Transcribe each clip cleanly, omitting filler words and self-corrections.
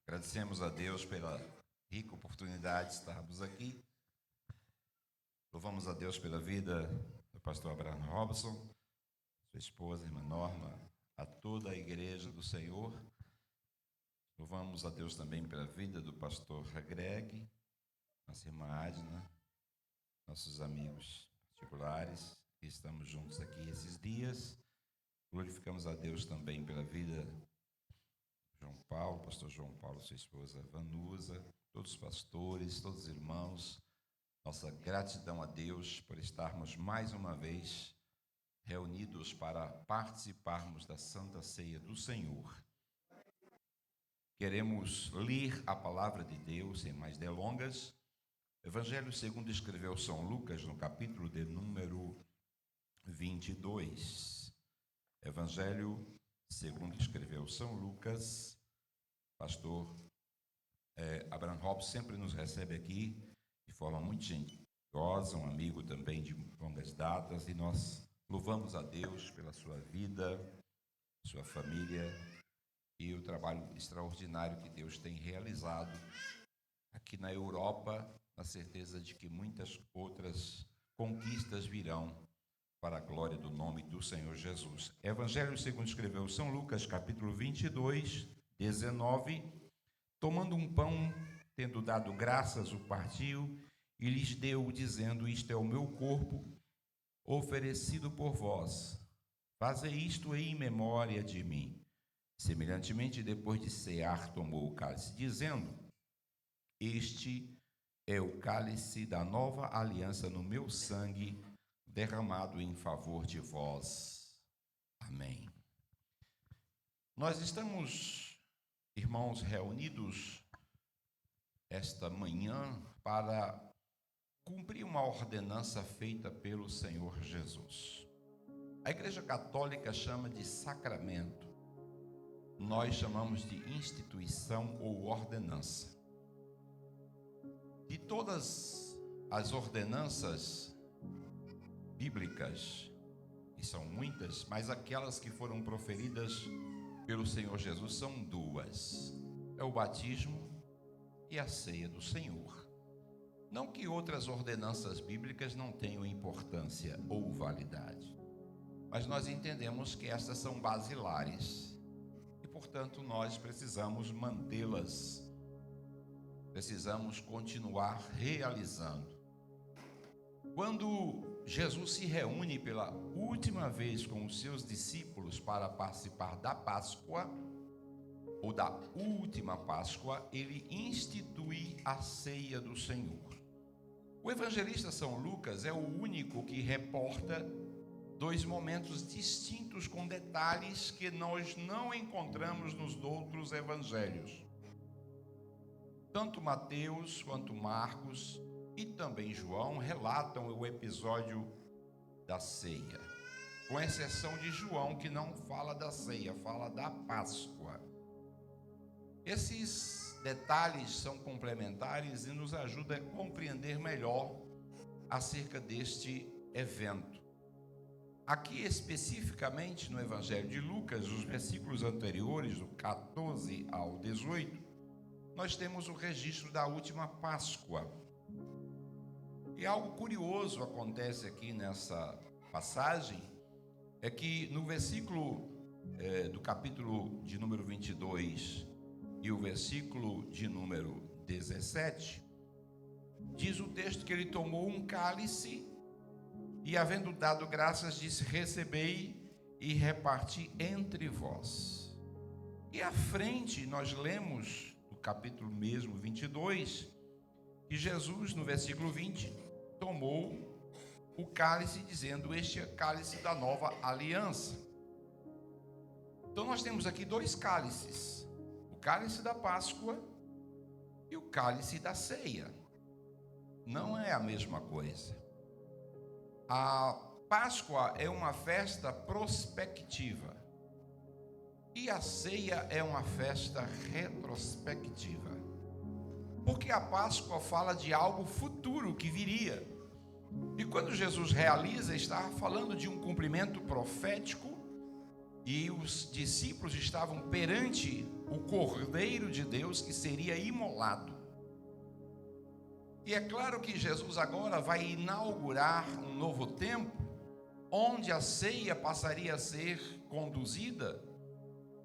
Agradecemos a Deus pela rica oportunidade de estarmos aqui. Louvamos a Deus pela vida do pastor Abraham Robson, sua esposa, irmã Norma, a toda a igreja do Senhor. Louvamos a Deus também pela vida do pastor Greg, nossa irmã Adna, nossos amigos particulares, que estamos juntos aqui esses dias. Glorificamos a Deus também pela vida João Paulo, pastor João Paulo, sua esposa Vanusa, todos os pastores, todos os irmãos. Nossa gratidão a Deus por estarmos mais uma vez reunidos para participarmos da Santa Ceia do Senhor. Queremos ler a palavra de Deus sem mais delongas. Evangelho segundo escreveu São Lucas, no capítulo de número 22. Evangelho segundo escreveu São Lucas. Pastor Abraham Robson sempre nos recebe aqui de forma muito generosa, um amigo também de longas datas, e nós louvamos a Deus pela sua vida, sua família e o trabalho extraordinário que Deus tem realizado aqui na Europa, na certeza de que muitas outras conquistas virão para a glória do nome do Senhor Jesus. Evangelho segundo escreveu São Lucas, capítulo 22, 19. Tomando um pão, tendo dado graças, o partiu e lhes deu, dizendo: isto é o meu corpo, oferecido por vós. Fazei isto em memória de mim. Semelhantemente, depois de cear, tomou o cálice, dizendo: este é o cálice da nova aliança no meu sangue, derramado em favor de vós. Amém. Nós estamos, irmãos, reunidos esta manhã para cumprir uma ordenança feita pelo Senhor Jesus. A Igreja Católica chama de sacramento, nós chamamos de instituição ou ordenança. De todas as ordenanças bíblicas, e são muitas, mas aquelas que foram proferidas pelo Senhor Jesus são duas: é o batismo e a ceia do Senhor. Não que outras ordenanças bíblicas não tenham importância ou validade, mas nós entendemos que estas são basilares e, portanto, nós precisamos mantê-las, precisamos continuar realizando. Quando Jesus se reúne pela última vez com os seus discípulos para participar da Páscoa, ou da última Páscoa, ele institui a ceia do Senhor. O evangelista São Lucas é o único que reporta dois momentos distintos com detalhes que nós não encontramos nos outros evangelhos. Tanto Mateus quanto Marcos e também João relatam o episódio da ceia, com exceção de João, que não fala da ceia, fala da Páscoa. Esses detalhes são complementares e nos ajudam a compreender melhor acerca deste evento. Aqui especificamente no Evangelho de Lucas, os versículos anteriores, do 14 ao 18, nós temos o registro da última Páscoa. E algo curioso acontece aqui nessa passagem, é que no versículo do capítulo de número 22 e o versículo de número 17, diz o texto que ele tomou um cálice e, havendo dado graças, disse: recebei e reparti entre vós. E à frente nós lemos, no capítulo mesmo 22, que Jesus, no versículo 20, tomou o cálice, dizendo: este é o cálice da nova aliança. Então nós temos aqui dois cálices: o cálice da Páscoa e o cálice da ceia. Não é a mesma coisa. A Páscoa é uma festa prospectiva e a ceia é uma festa retrospectiva. Porque a Páscoa fala de algo futuro que viria. E quando Jesus realiza, está falando de um cumprimento profético e os discípulos estavam perante o Cordeiro de Deus que seria imolado. E é claro que Jesus agora vai inaugurar um novo tempo, onde a ceia passaria a ser conduzida,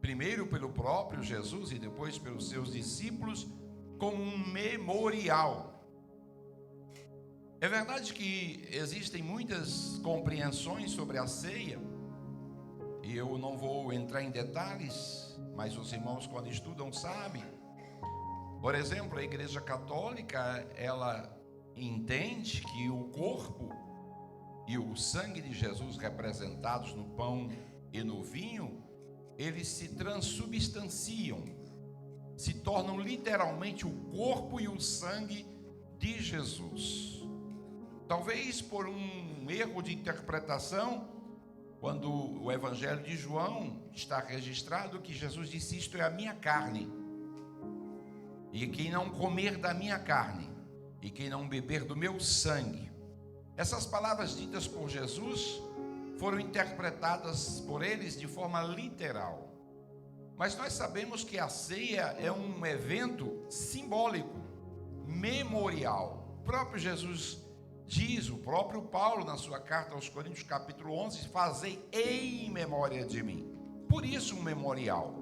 primeiro pelo próprio Jesus e depois pelos seus discípulos, como um memorial. É verdade que existem muitas compreensões sobre a ceia, e eu não vou entrar em detalhes, mas os irmãos, quando estudam, sabem. Por exemplo, a Igreja Católica, ela entende que o corpo e o sangue de Jesus representados no pão e no vinho, eles se transubstanciam, se tornam literalmente o corpo e o sangue de Jesus. Talvez por um erro de interpretação, quando o Evangelho de João está registrado que Jesus disse: isto é a minha carne, e quem não comer da minha carne e quem não beber do meu sangue. Essas palavras ditas por Jesus foram interpretadas por eles de forma literal. Mas nós sabemos que a ceia é um evento simbólico, memorial. O próprio Jesus diz, o próprio Paulo na sua carta aos Coríntios capítulo 11, fazei em memória de mim. Por isso um memorial.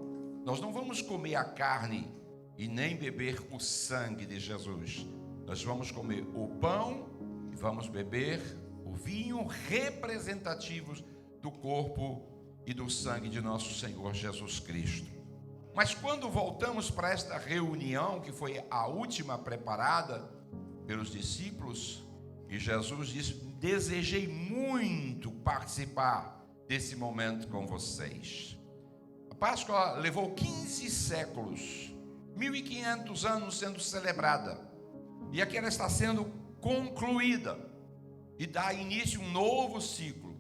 Nós não vamos comer a carne e nem beber o sangue de Jesus. Nós vamos comer o pão e vamos beber o vinho, representativos do corpo e do sangue de nosso Senhor Jesus Cristo. Mas quando voltamos para esta reunião, que foi a última preparada pelos discípulos, e Jesus disse: desejei muito participar desse momento com vocês. A Páscoa levou 15 séculos, 1500 anos sendo celebrada, e aqui ela está sendo concluída, e dá início a um novo ciclo.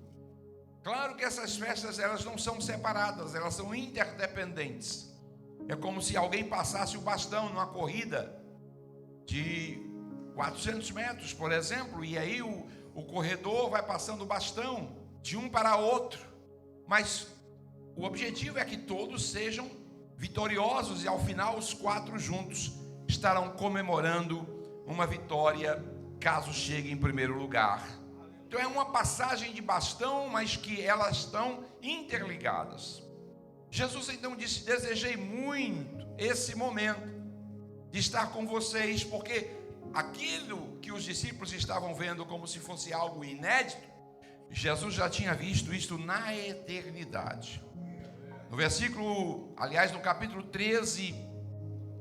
Claro que essas festas, elas não são separadas, elas são interdependentes. É como se alguém passasse o bastão numa corrida de 400 metros, por exemplo, e aí o corredor vai passando o bastão de um para outro, mas o objetivo é que todos sejam vitoriosos, e ao final os 4 juntos estarão comemorando uma vitória, caso chegue em primeiro lugar. Então é uma passagem de bastão, mas que elas estão interligadas. Jesus então disse: desejei muito esse momento de estar com vocês, porque aquilo que os discípulos estavam vendo como se fosse algo inédito, Jesus já tinha visto isto na eternidade. No versículo, aliás, no capítulo 13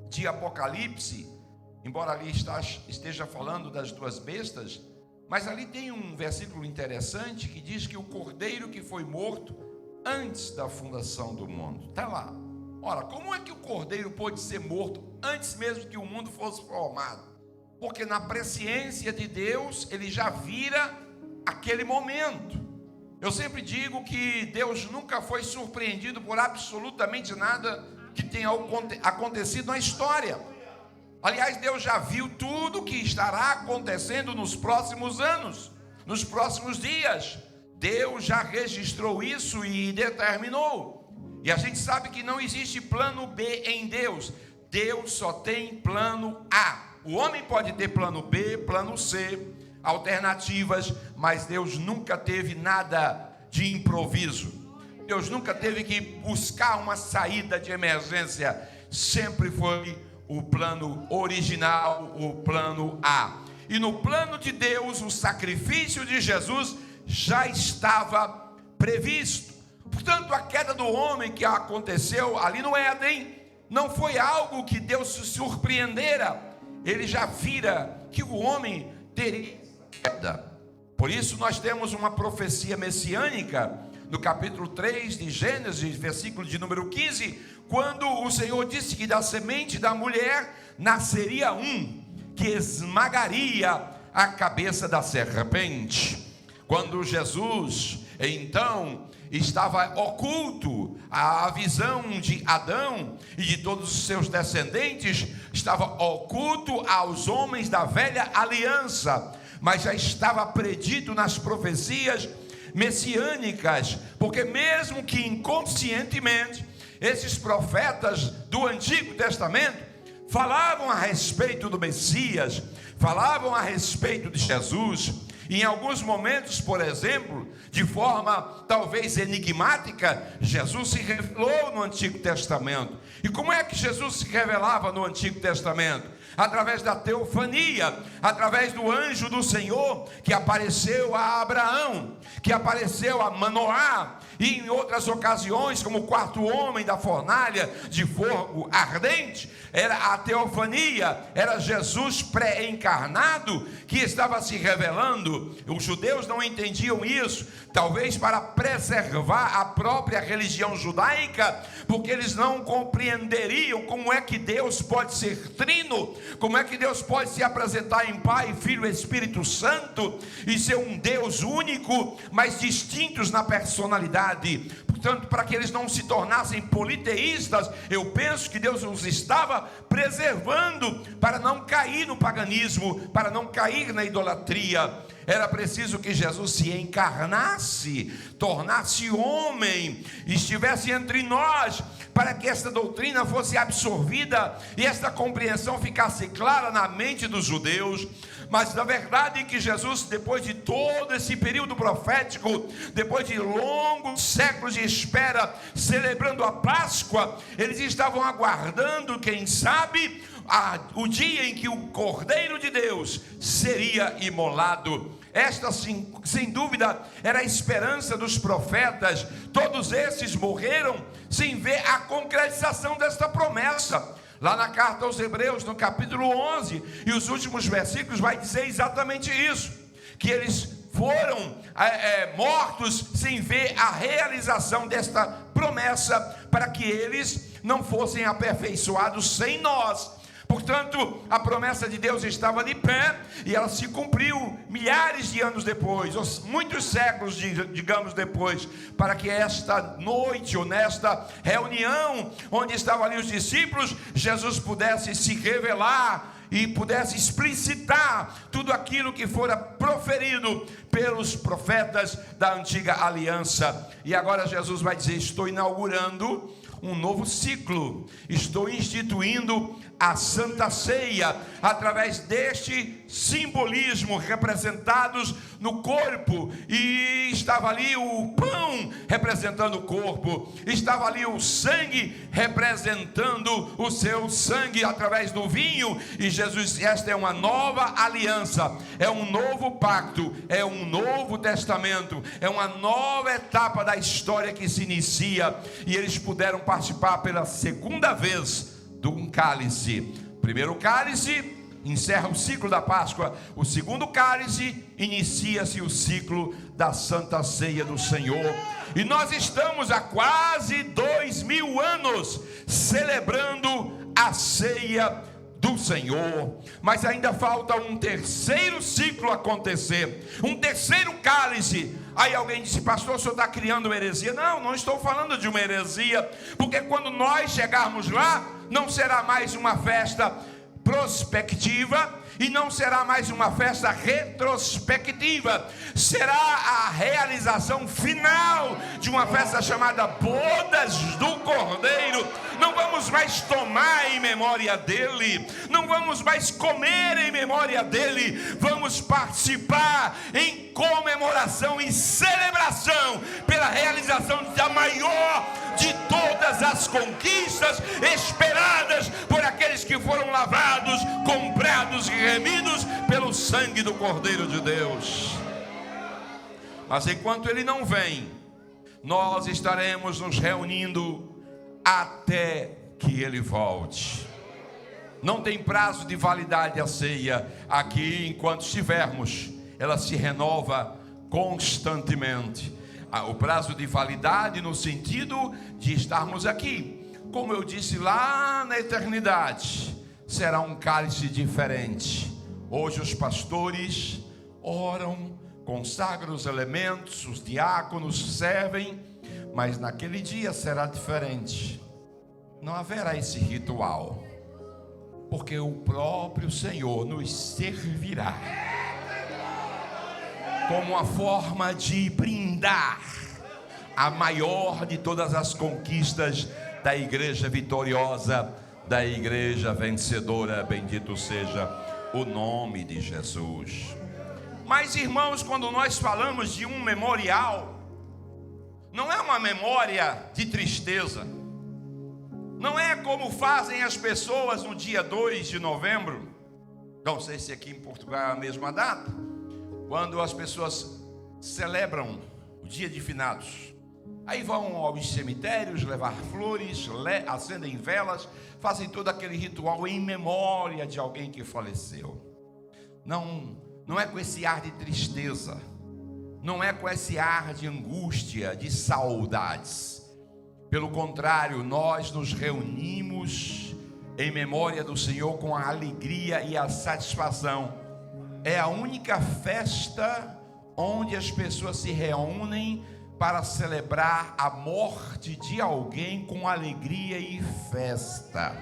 de Apocalipse, embora ali esteja falando das 2 bestas, mas ali tem um versículo interessante que diz que o cordeiro que foi morto antes da fundação do mundo, está lá. Ora, como é que o cordeiro pôde ser morto antes mesmo que o mundo fosse formado? Porque na presciência de Deus, ele já vira aquele momento. Eu sempre digo que Deus nunca foi surpreendido por absolutamente nada que tenha acontecido na história. Aliás, Deus já viu tudo que estará acontecendo nos próximos anos, nos próximos dias. Deus já registrou isso e determinou. E a gente sabe que não existe plano B em Deus. Deus só tem plano A. O homem pode ter plano B, plano C, alternativas, mas Deus nunca teve nada de improviso. Deus nunca teve que buscar uma saída de emergência. Sempre foi o plano original, o plano A. E no plano de Deus, o sacrifício de Jesus já estava previsto. Portanto, a queda do homem que aconteceu ali no Éden não foi algo que Deus se surpreendera. Ele já vira que o homem teria queda. Por isso nós temos uma profecia messiânica no capítulo 3 de Gênesis, versículo de número 15, quando o Senhor disse que da semente da mulher nasceria um que esmagaria a cabeça da serpente. Quando Jesus, então, estava oculto à visão de Adão e de todos os seus descendentes, estava oculto aos homens da velha aliança, mas já estava predito nas profecias messiânicas, porque mesmo que inconscientemente, esses profetas do Antigo Testamento falavam a respeito do Messias, falavam a respeito de Jesus. Em alguns momentos, por exemplo, de forma talvez enigmática, Jesus se revelou no Antigo Testamento. E como é que Jesus se revelava no Antigo Testamento? Através da teofania, através do anjo do Senhor, que apareceu a Abraão, que apareceu a Manoá, e em outras ocasiões, como o quarto homem da fornalha de fogo ardente. Era a teofania, era Jesus pré-encarnado que estava se revelando. Os judeus não entendiam isso, talvez para preservar a própria religião judaica, porque eles não compreenderiam como é que Deus pode ser trino, como é que Deus pode se apresentar em Pai, Filho e Espírito Santo, e ser um Deus único, mas distintos na personalidade. Portanto, para que eles não se tornassem politeístas, eu penso que Deus os estava preservando para não cair no paganismo, para não cair na idolatria. Era preciso que Jesus se encarnasse, tornasse homem, estivesse entre nós, para que esta doutrina fosse absorvida e esta compreensão ficasse clara na mente dos judeus. Mas na verdade que Jesus, depois de todo esse período profético, depois de longos séculos de espera, celebrando a Páscoa, eles estavam aguardando, quem sabe, o dia em que o Cordeiro de Deus seria imolado. Esta, sem dúvida, era a esperança dos profetas. Todos esses morreram sem ver a concretização desta promessa. Lá na carta aos Hebreus, no capítulo 11, e os últimos versículos vai dizer exatamente isso, que eles foram mortos sem ver a realização desta promessa, para que eles não fossem aperfeiçoados sem nós. Portanto, a promessa de Deus estava de pé, e ela se cumpriu milhares de anos depois, ou muitos séculos, digamos, depois, para que esta noite, ou nesta reunião, onde estavam ali os discípulos, Jesus pudesse se revelar e pudesse explicitar tudo aquilo que fora proferido pelos profetas da antiga aliança. E agora Jesus vai dizer: estou inaugurando um novo ciclo, estou instituindo a Santa Ceia, através deste simbolismo representados no corpo, e estava ali o pão representando o corpo, estava ali o sangue representando o seu sangue através do vinho, e Jesus disse: esta é uma nova aliança, é um novo pacto, é um novo testamento, é uma nova etapa da história que se inicia. E eles puderam participar pela segunda vez de um cálice. Primeiro cálice encerra o ciclo da Páscoa, o segundo cálice inicia-se o ciclo da Santa Ceia do Senhor. E nós estamos há quase 2000 anos celebrando a ceia do Senhor, mas ainda falta um terceiro ciclo acontecer, um terceiro cálice. Aí alguém disse: pastor, o senhor está criando uma heresia. Não, não estou falando de uma heresia, porque quando nós chegarmos lá, não será mais uma festa prospectiva e não será mais uma festa retrospectiva, será a realização final de uma festa chamada Bodas do Cordeiro. Não vamos mais tomar em memória dele, não vamos mais comer em memória dele, vamos participar em comemoração e celebração pela realização da maior de todas as conquistas esperadas por aqueles que foram lavados, comprados e remidos pelo sangue do Cordeiro de Deus. Mas enquanto ele não vem, nós estaremos nos reunindo até que ele volte. Não tem prazo de validade a ceia aqui. Enquanto estivermos, ela se renova constantemente. O prazo de validade no sentido de estarmos aqui, como eu disse lá na eternidade, será um cálice diferente. Hoje os pastores oram, consagram os elementos, os diáconos servem, mas naquele dia será diferente. Não haverá esse ritual, porque o próprio Senhor nos servirá. como uma forma de brindar a maior de todas as conquistas da igreja vitoriosa, da igreja vencedora. Bendito seja o nome de Jesus. Mas, irmãos, quando nós falamos de um memorial, não é uma memória de tristeza. Não é como fazem as pessoas no dia 2 de novembro. Não sei se aqui em Portugal é a mesma data, quando as pessoas celebram o dia de finados. Aí vão aos cemitérios levar flores, acendem velas, fazem todo aquele ritual em memória de alguém que faleceu. Não é com esse ar de tristeza, não é com esse ar de angústia, de saudades. Pelo contrário, nós nos reunimos em memória do Senhor com a alegria e a satisfação. É a única festa onde as pessoas se reúnem para celebrar a morte de alguém com alegria e festa.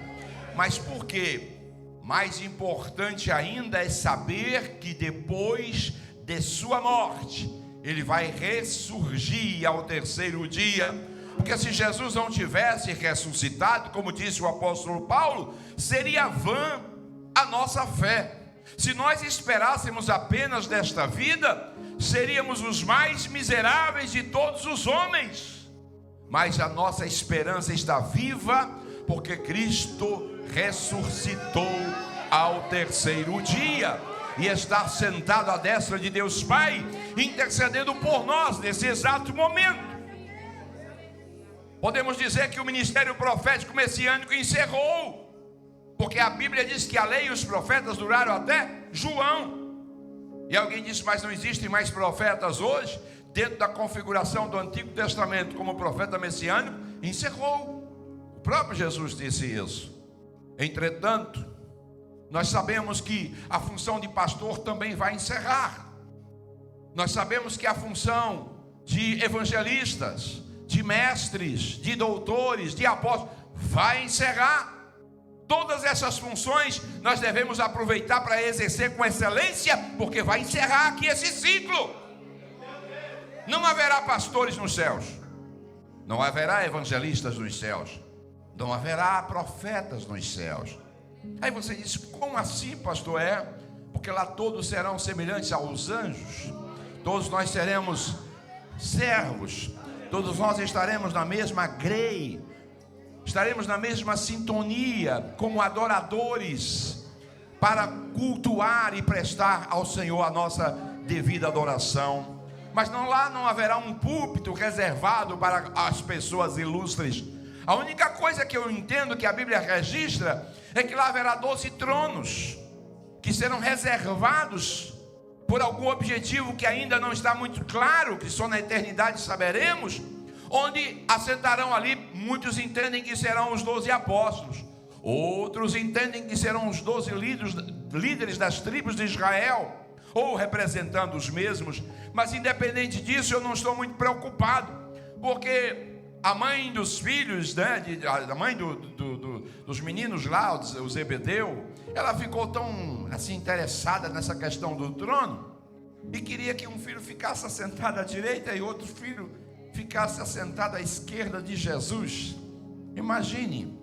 Mas por quê? Mais importante ainda é saber que depois de sua morte, ele vai ressurgir ao terceiro dia. Porque se Jesus não tivesse ressuscitado, como disse o apóstolo Paulo, seria vã a nossa fé. Se nós esperássemos apenas desta vida, seríamos os mais miseráveis de todos os homens. Mas a nossa esperança está viva, porque Cristo ressuscitou ao terceiro dia e está sentado à destra de Deus Pai, intercedendo por nós nesse exato momento. Podemos dizer que o ministério profético messiânico encerrou, porque a Bíblia diz que a lei e os profetas duraram até João. E alguém disse, mas não existem mais profetas hoje? Dentro da configuração do Antigo Testamento como profeta messiânico, encerrou. O próprio Jesus disse isso. Entretanto, nós sabemos que a função de pastor também vai encerrar. Nós sabemos que a função de evangelistas, de mestres, de doutores, de apóstolos, vai encerrar. Todas essas funções nós devemos aproveitar para exercer com excelência, porque vai encerrar aqui esse ciclo. Não haverá pastores nos céus, não haverá evangelistas nos céus, não haverá profetas nos céus. Aí você diz, como assim, pastor? Porque lá todos serão semelhantes aos anjos, todos nós seremos servos, todos nós estaremos na mesma grei, estaremos na mesma sintonia como adoradores para cultuar e prestar ao Senhor a nossa devida adoração. Mas lá não haverá um púlpito reservado para as pessoas ilustres. A única coisa que eu entendo que a Bíblia registra é que lá haverá 12 tronos que serão reservados por algum objetivo que ainda não está muito claro, que só na eternidade saberemos, onde assentarão ali. Muitos entendem que serão os 12 apóstolos, outros entendem que serão os 12 líderes das tribos de Israel, ou representando os mesmos. Mas independente disso, eu não estou muito preocupado, porque a mãe dos filhos, a mãe dos meninos lá, o Zebedeu, ela ficou tão assim interessada nessa questão do trono, e queria que um filho ficasse assentado à direita e outro filho ficasse assentado à esquerda de Jesus. Imagine.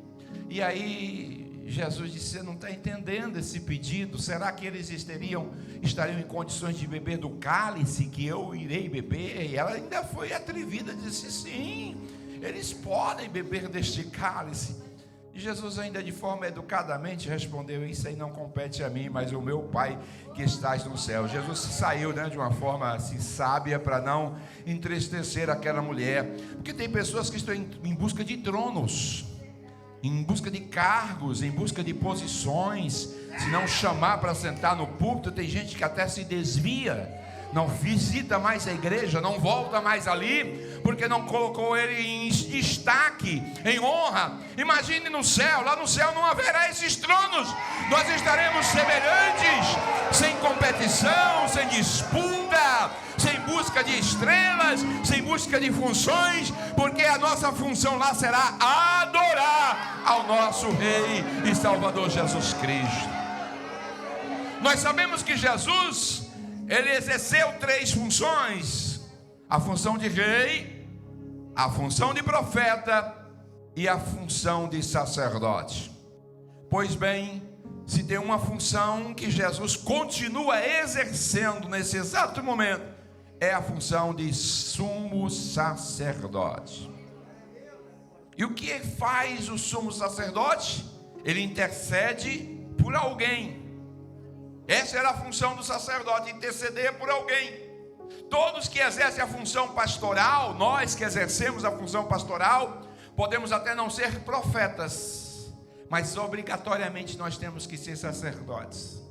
E aí Jesus disse, você não está entendendo esse pedido? Será que eles estariam em condições de beber do cálice que eu irei beber? E ela ainda foi atrevida, disse, sim, eles podem beber deste cálice. E Jesus ainda de forma educadamente respondeu, isso aí não compete a mim, mas o meu Pai que estás no céu. Jesus saiu de uma forma assim sábia para não entristecer aquela mulher, porque tem pessoas que estão em busca de tronos, em busca de cargos, em busca de posições. Se não chamar para sentar no púlpito, tem gente que até se desvia, não visita mais a igreja, não volta mais ali, porque não colocou ele em destaque, em honra. Imagine no céu, lá no céu não haverá esses tronos, nós estaremos semelhantes, sem competição, sem disputa, sem busca de estrelas, sem busca de funções, porque a nossa função lá será adorar ao nosso Rei e Salvador Jesus Cristo. Nós sabemos que Jesus, ele exerceu 3 funções: a função de rei, a função de profeta e a função de sacerdote. Pois bem, se tem uma função que Jesus continua exercendo nesse exato momento, é a função de sumo sacerdote. E o que faz o sumo sacerdote? Ele intercede por alguém. Essa era a função do sacerdote, interceder por alguém. Todos que exercem a função pastoral, nós que exercemos a função pastoral, podemos até não ser profetas, mas obrigatoriamente nós temos que ser sacerdotes.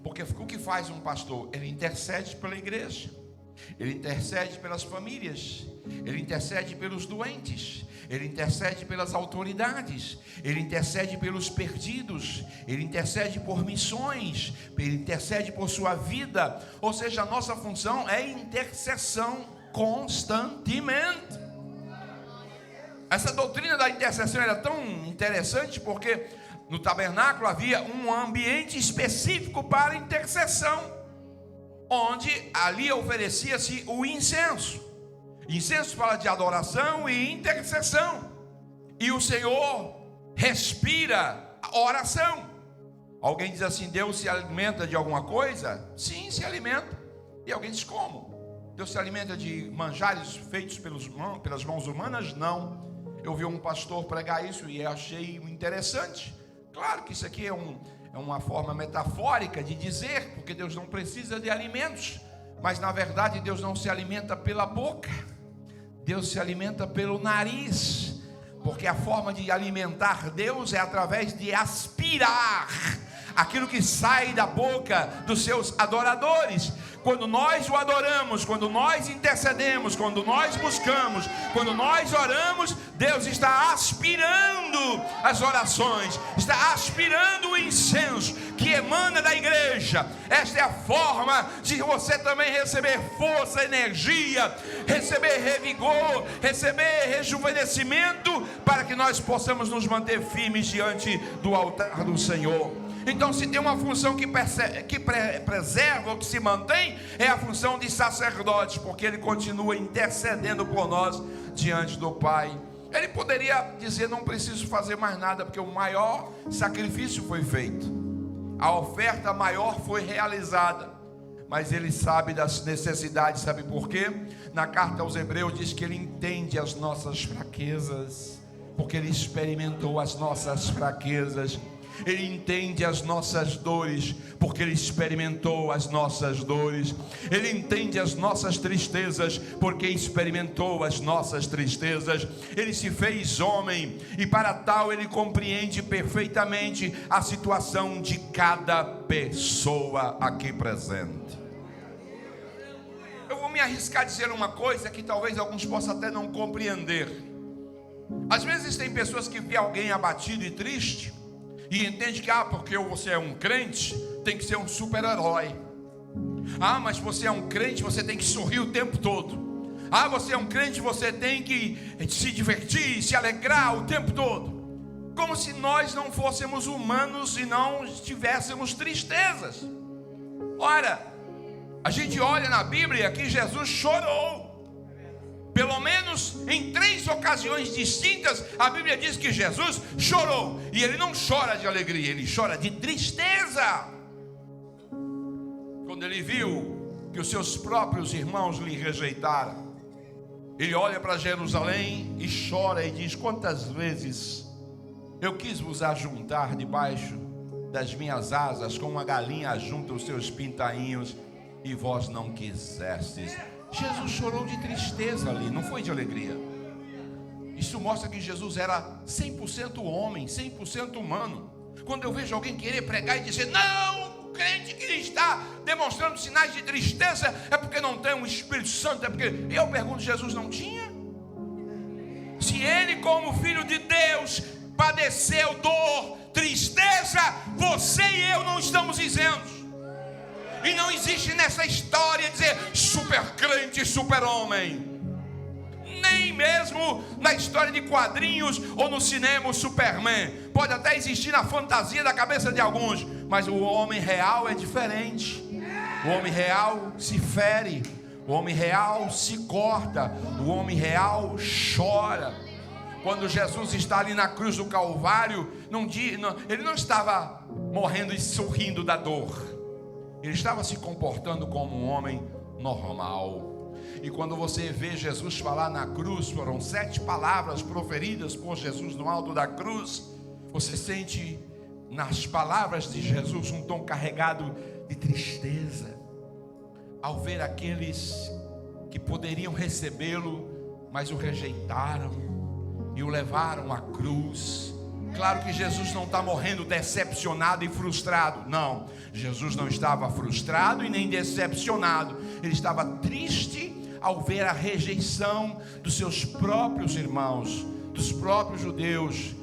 Porque o que faz um pastor? Ele intercede pela igreja, ele intercede pelas famílias, ele intercede pelos doentes, ele intercede pelas autoridades, ele intercede pelos perdidos, ele intercede por missões, ele intercede por sua vida. Ou seja, a nossa função é intercessão constantemente. Essa doutrina da intercessão era tão interessante porque no tabernáculo havia um ambiente específico para intercessão, onde ali oferecia-se o incenso. Incenso fala de adoração e intercessão. E o Senhor respira a oração. Alguém diz assim: Deus se alimenta de alguma coisa? Sim, se alimenta. E alguém diz: como? Deus se alimenta de manjares feitos pelas mãos humanas? Não. Eu vi um pastor pregar isso e achei interessante. Claro que isso aqui é uma forma metafórica de dizer, porque Deus não precisa de alimentos. Mas na verdade Deus não se alimenta pela boca, Deus se alimenta pelo nariz. Porque a forma de alimentar Deus é através de aspirar aquilo que sai da boca dos seus adoradores. Quando nós o adoramos, quando nós intercedemos, quando nós buscamos, quando nós oramos, Deus está aspirando as orações, está aspirando o incenso que emana da igreja. Esta é a forma de você também receber força, energia, receber revigor, receber rejuvenescimento, para que nós possamos nos manter firmes diante do altar do Senhor. Então, se tem uma função que preserva ou que se mantém, é a função de sacerdote, porque ele continua intercedendo por nós diante do Pai. Ele poderia dizer: não preciso fazer mais nada, porque o maior sacrifício foi feito, a oferta maior foi realizada. Mas ele sabe das necessidades, sabe por quê? Na carta aos Hebreus diz que ele entende as nossas fraquezas, porque ele experimentou as nossas fraquezas. Ele entende as nossas dores, porque ele experimentou as nossas dores. Ele entende as nossas tristezas, porque experimentou as nossas tristezas. Ele se fez homem, e para tal ele compreende perfeitamente a situação de cada pessoa aqui presente. Eu vou me arriscar a dizer uma coisa que talvez alguns possam até não compreender. Às vezes tem pessoas que vê alguém abatido e triste e entende que, porque você é um crente, tem que ser um super-herói. Mas você é um crente, você tem que sorrir o tempo todo. Você é um crente, você tem que se divertir, se alegrar o tempo todo. Como se nós não fôssemos humanos e não tivéssemos tristezas. Ora, a gente olha na Bíblia que Jesus chorou. Pelo menos em 3 ocasiões distintas, a Bíblia diz que Jesus chorou. E ele não chora de alegria, ele chora de tristeza. Quando ele viu que os seus próprios irmãos lhe rejeitaram, ele olha para Jerusalém e chora e diz: quantas vezes eu quis vos ajuntar debaixo das minhas asas, como uma galinha junta os seus pintainhos, e vós não quisestes. Jesus chorou de tristeza ali, não foi de alegria. Isso mostra que Jesus era 100% homem, 100% humano. Quando eu vejo alguém querer pregar e dizer: não, o crente que está demonstrando sinais de tristeza é porque não tem um Espírito Santo, é porque... Eu pergunto: Jesus não tinha? Se ele, como filho de Deus, padeceu dor, tristeza, você e eu não estamos isentos. E não existe nessa história dizer super crente, super homem. Nem mesmo na história de quadrinhos ou no cinema o Superman. Pode até existir na fantasia da cabeça de alguns, mas o homem real é diferente. O homem real se fere, o homem real se corta, o homem real chora. Quando Jesus está ali na cruz do Calvário, ele não estava morrendo e sorrindo da dor. Ele estava se comportando como um homem normal. E quando você vê Jesus falar na cruz, foram 7 palavras proferidas por Jesus no alto da cruz. Você sente nas palavras de Jesus um tom carregado de tristeza, ao ver aqueles que poderiam recebê-lo, mas o rejeitaram e o levaram à cruz. Claro que Jesus não está morrendo decepcionado e frustrado. Não, Jesus não estava frustrado e nem decepcionado. Ele estava triste ao ver a rejeição dos seus próprios irmãos, dos próprios judeus,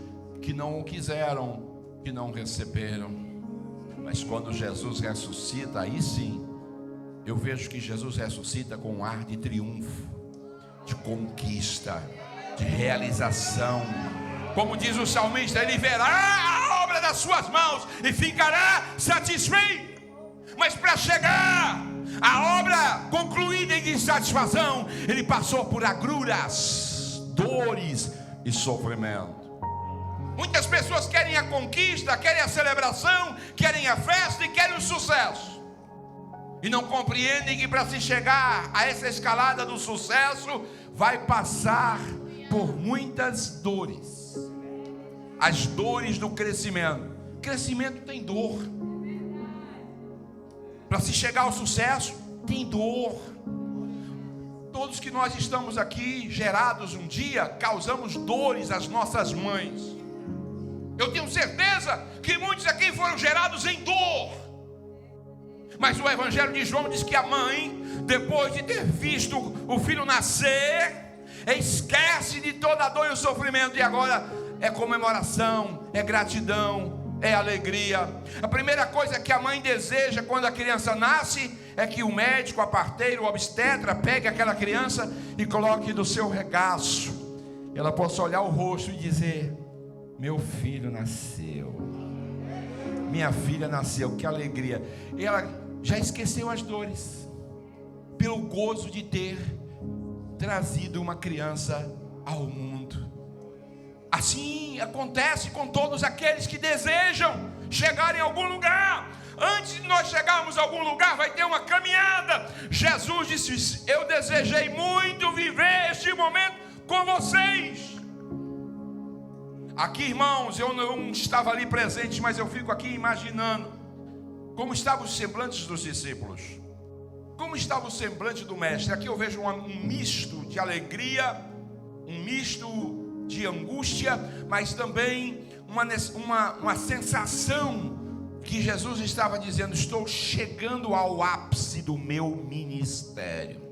que não o quiseram, que não o receberam. Mas quando Jesus ressuscita, aí sim, eu vejo que Jesus ressuscita com um ar de triunfo, de conquista, de realização. Como diz o salmista, ele verá a obra das suas mãos e ficará satisfeito. Mas para chegar à obra concluída e de satisfação, ele passou por agruras, dores e sofrimento. Muitas pessoas querem a conquista, querem a celebração, querem a festa e querem o sucesso. E não compreendem que para se chegar a essa escalada do sucesso, vai passar por muitas dores. As dores do crescimento. Crescimento tem dor. Para se chegar ao sucesso, tem dor. Todos que nós estamos aqui, gerados um dia, causamos dores às nossas mães. Eu tenho certeza que muitos aqui foram gerados em dor. Mas o Evangelho de João diz que a mãe, depois de ter visto o filho nascer, esquece de toda a dor e o sofrimento, e agora é comemoração, é gratidão, é alegria. A primeira coisa que a mãe deseja quando a criança nasce é que o médico, a parteira, o obstetra pegue aquela criança e coloque no seu regaço. Ela possa olhar o rosto e dizer: meu filho nasceu, minha filha nasceu, que alegria. E ela já esqueceu as dores, pelo gozo de ter trazido uma criança ao mundo. Assim acontece com todos aqueles que desejam chegar em algum lugar. Antes de nós chegarmos a algum lugar, vai ter uma caminhada. Jesus disse: eu desejei muito viver este momento com vocês. Aqui, irmãos, eu não estava ali presente, mas eu fico aqui imaginando como estavam os semblantes dos discípulos, como estava o semblante do mestre. Aqui eu vejo um misto de alegria, um misto de angústia, mas também uma sensação que Jesus estava dizendo: estou chegando ao ápice do meu ministério.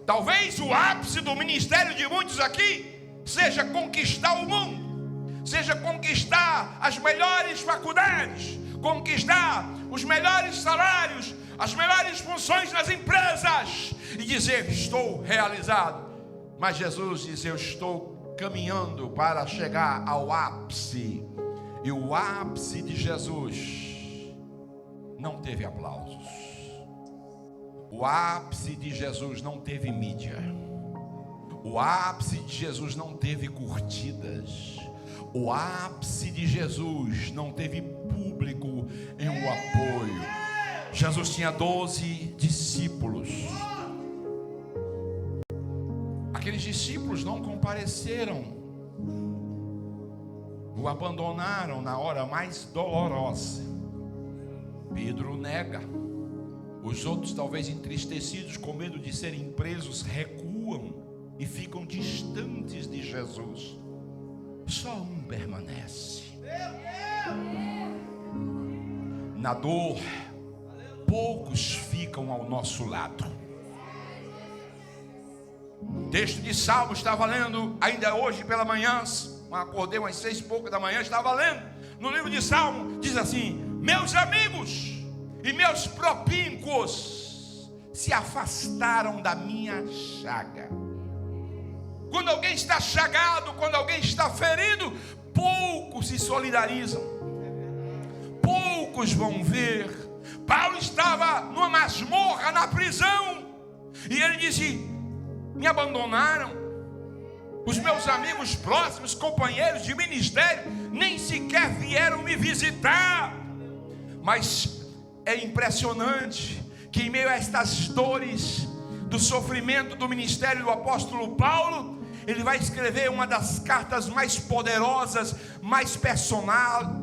Talvez o ápice do ministério de muitos aqui seja conquistar o mundo, seja conquistar as melhores faculdades, conquistar os melhores salários, as melhores funções nas empresas e dizer: estou realizado. Mas Jesus diz: eu estou caminhando para chegar ao ápice. E o ápice de Jesus não teve aplausos. O ápice de Jesus não teve mídia. O ápice de Jesus não teve curtidas. O ápice de Jesus não teve público em um apoio. Jesus tinha 12 discípulos. Aqueles discípulos não compareceram, o abandonaram na hora mais dolorosa. Pedro nega. Os outros, talvez entristecidos com medo de serem presos, recuam e ficam distantes de Jesus. Só um permanece. Na dor, poucos ficam ao nosso lado. O texto de Salmo estava lendo ainda hoje pela manhã. Acordei umas 6 e pouco da manhã, estava lendo. No livro de Salmo diz assim: meus amigos e meus propíncos se afastaram da minha chaga. Quando alguém está chagado, quando alguém está ferido, poucos se solidarizam, poucos vão ver, Paulo estava numa masmorra, na prisão, e ele disse: me abandonaram, os meus amigos próximos, companheiros de ministério, nem sequer vieram me visitar. Mas é impressionante que em meio a estas dores do sofrimento do ministério do apóstolo Paulo, ele vai escrever uma das cartas mais poderosas, mais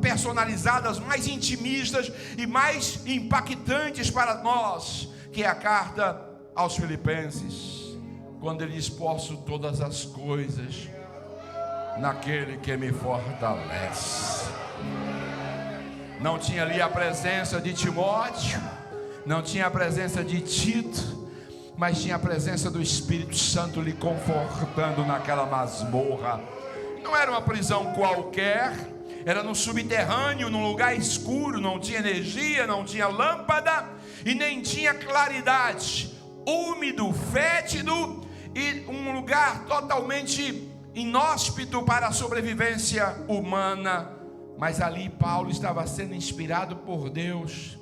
personalizadas, mais intimistas e mais impactantes para nós, que é a carta aos Filipenses, quando ele diz: posso todas as coisas naquele que me fortalece. Não tinha ali a presença de Timóteo, não tinha a presença de Tito, mas tinha a presença do Espírito Santo lhe confortando naquela masmorra. Não era uma prisão qualquer, era no subterrâneo, num lugar escuro, não tinha energia, não tinha lâmpada e nem tinha claridade, úmido, fétido e um lugar totalmente inóspito para a sobrevivência humana. Mas ali Paulo estava sendo inspirado por Deus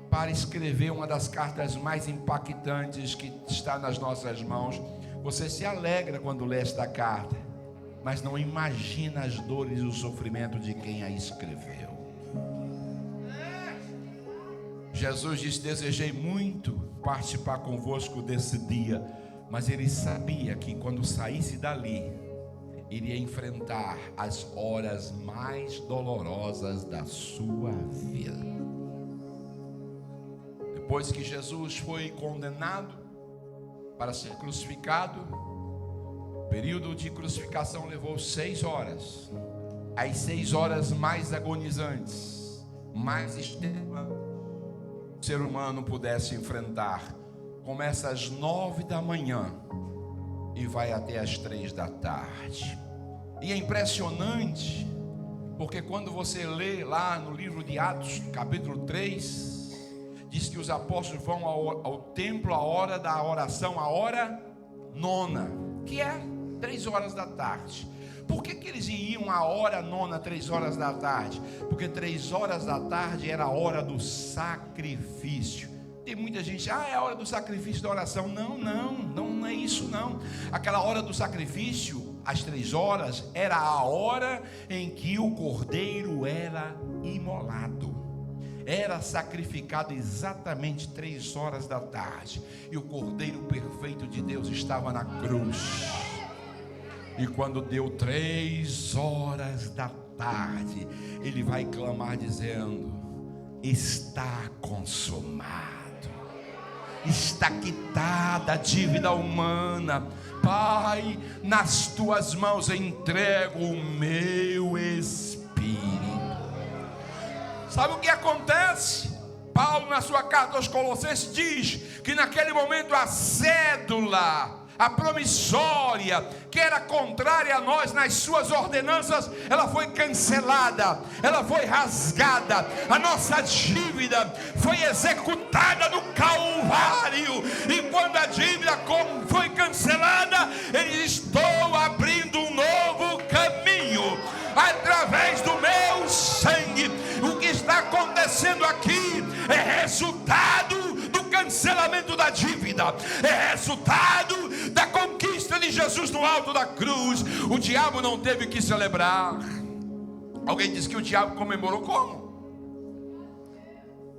para escrever uma das cartas mais impactantes que está nas nossas mãos. Você se alegra quando lê esta carta, mas não imagina as dores e o sofrimento de quem a escreveu. Jesus disse: desejei muito participar convosco desse dia, mas ele sabia que quando saísse dali, iria enfrentar as horas mais dolorosas da sua vida. Depois que Jesus foi condenado para ser crucificado, o período de crucificação levou 6 horas. As 6 horas mais agonizantes, mais extremas que o ser humano pudesse enfrentar. Começa às 9 da manhã e vai até às 3 da tarde. E é impressionante, porque quando você lê lá no livro de Atos, capítulo 3, diz que os apóstolos vão ao templo a hora da oração, a hora 9, que é 3 horas da tarde. Por que eles iam a hora 9, 3 horas da tarde? Porque 3 horas da tarde era a hora do sacrifício. Tem muita gente: é a hora do sacrifício da oração. Não é isso não. Aquela hora do sacrifício, às 3 horas, era a hora em que o cordeiro era imolado. Era sacrificado exatamente 3 horas da tarde. E o cordeiro perfeito de Deus estava na cruz. E quando deu 3 horas da tarde, ele vai clamar dizendo: está consumado. Está quitada a dívida humana. Pai, nas tuas mãos entrego o meu espírito. Sabe o que acontece? Paulo, na sua carta aos Colossenses, diz que naquele momento a cédula, a promissória, que era contrária a nós nas suas ordenanças, ela foi cancelada, ela foi rasgada, a nossa dívida foi executada no Calvário. E quando a dívida foi cancelada, ele diz: estou abrindo um novo caminho através do meu sangue. O que está acontecendo aqui é resultado do cancelamento da dívida, é resultado da conquista de Jesus no alto da cruz. O diabo não teve que celebrar. Alguém disse que o diabo comemorou como?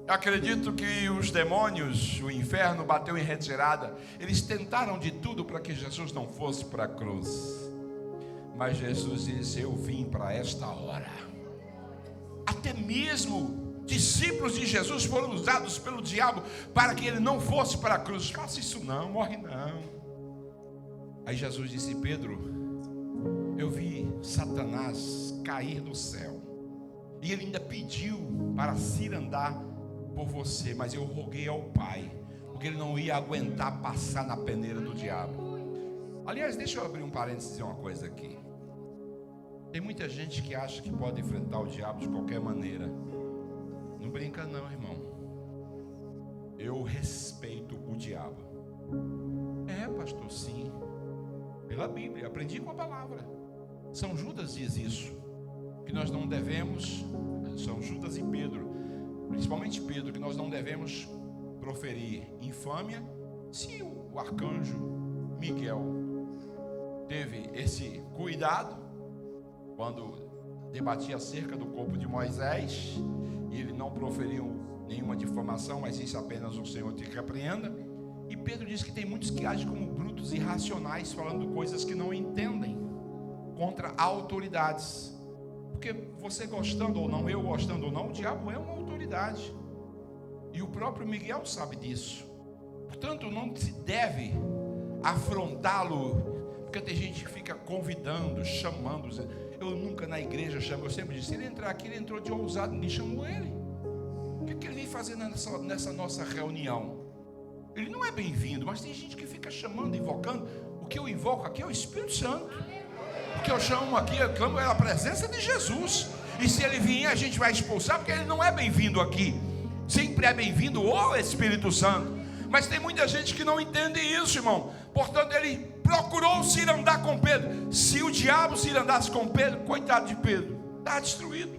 Eu acredito que os demônios, o inferno bateu em retirada. Eles tentaram de tudo para que Jesus não fosse para a cruz. Mas Jesus disse: eu vim para esta hora. Até mesmo discípulos de Jesus foram usados pelo diabo para que ele não fosse para a cruz. Faça isso não, morre não. Aí Jesus disse: Pedro, eu vi Satanás cair do céu, e ele ainda pediu para cirandar por você, mas eu roguei ao Pai, porque ele não ia aguentar passar na peneira do diabo. Aliás, deixa eu abrir um parênteses e dizer uma coisa aqui. Tem muita gente que acha que pode enfrentar o diabo de qualquer maneira. Não brinca não, irmão. Eu respeito o diabo. É, pastor, sim. Pela Bíblia, aprendi com a palavra. São Judas diz isso, que nós não devemos. São Judas e Pedro. principalmente Pedro, que nós não devemos proferir infâmia. Se o arcanjo Miguel teve esse cuidado quando debatia acerca do corpo de Moisés, e ele não proferiu nenhuma difamação, mas isso apenas o Senhor te repreenda. E Pedro diz que tem muitos que agem como brutos irracionais, falando coisas que não entendem, contra autoridades. Porque você gostando ou não, eu gostando ou não, o diabo é uma autoridade, e o próprio Miguel sabe disso. Portanto, não se deve afrontá-lo, porque tem gente que fica convidando, chamando. Eu nunca na igreja chamo, eu sempre disse, se ele entrar aqui, ele entrou de ousado, ninguém chamou ele. O que ele vem fazer nessa nossa reunião? Ele não é bem-vindo, mas tem gente que fica chamando, invocando. O que eu invoco aqui é o Espírito Santo. O que eu chamo aqui, eu clamo é a presença de Jesus. E se ele vier, a gente vai expulsar, porque ele não é bem-vindo aqui. Sempre é bem-vindo o Espírito Santo. Mas tem muita gente que não entende isso, irmão. Portanto, ele procurou se ir andar com Pedro. Se o diabo se ir andasse com Pedro, coitado de Pedro, está destruído.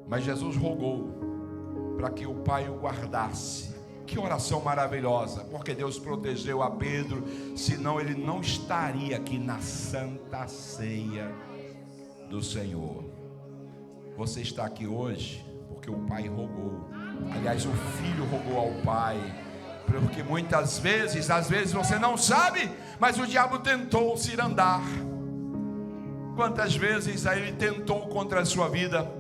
Mas Jesus rogou para que o Pai o guardasse. Que oração maravilhosa, porque Deus protegeu a Pedro, senão ele não estaria aqui na Santa Ceia do Senhor. Você está aqui hoje porque o Pai rogou. Aliás, o Filho rogou ao Pai, porque muitas vezes, às vezes você não sabe, mas o diabo tentou se andar. Quantas vezes aí ele tentou contra a sua vida,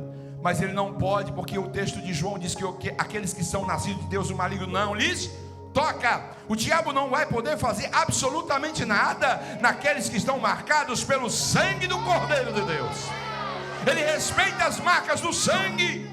mas ele não pode, porque o texto de João diz que aqueles que são nascidos de Deus, o maligno não lhes toca. O diabo não vai poder fazer absolutamente nada naqueles que estão marcados pelo sangue do Cordeiro de Deus. Ele respeita as marcas do sangue.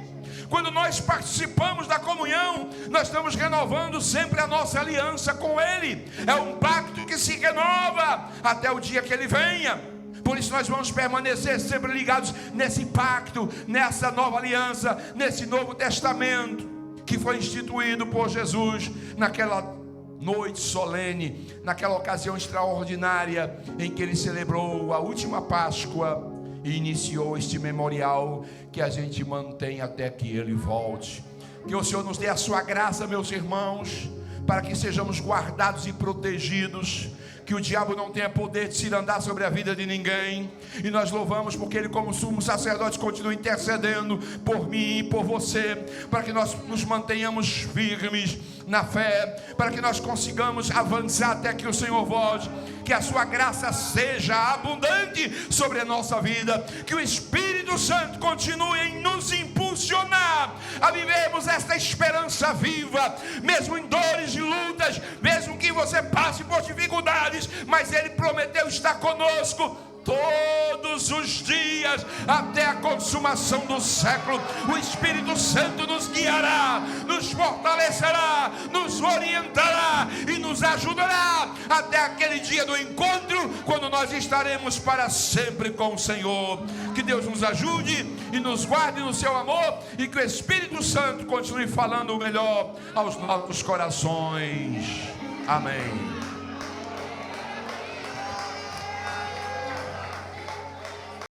Quando nós participamos da comunhão, nós estamos renovando sempre a nossa aliança com Ele. É um pacto que se renova até o dia que Ele venha. Por isso nós vamos permanecer sempre ligados nesse pacto, nessa nova aliança, nesse novo testamento que foi instituído por Jesus naquela noite solene, naquela ocasião extraordinária em que Ele celebrou a última Páscoa e iniciou este memorial que a gente mantém até que Ele volte. Que o Senhor nos dê a sua graça, meus irmãos, para que sejamos guardados e protegidos, que o diabo não tenha poder de se andar sobre a vida de ninguém. E nós louvamos porque Ele, como sumo sacerdote, continua intercedendo por mim e por você, para que nós nos mantenhamos firmes na fé, para que nós consigamos avançar até que o Senhor volte. Que a sua graça seja abundante sobre a nossa vida, que o Espírito Santo continue em nos impulsionar a vivermos esta esperança viva, mesmo em dores e lutas, mesmo que você passe por dificuldades, mas Ele prometeu estar conosco todos os dias até a consumação do século. O Espírito Santo nos guiará, nos fortalecerá, nos orientará e nos ajudará até aquele dia do encontro, quando nós estaremos para sempre com o Senhor. Que Deus nos ajude e nos guarde no seu amor, e que o Espírito Santo continue falando o melhor aos nossos corações. Amém.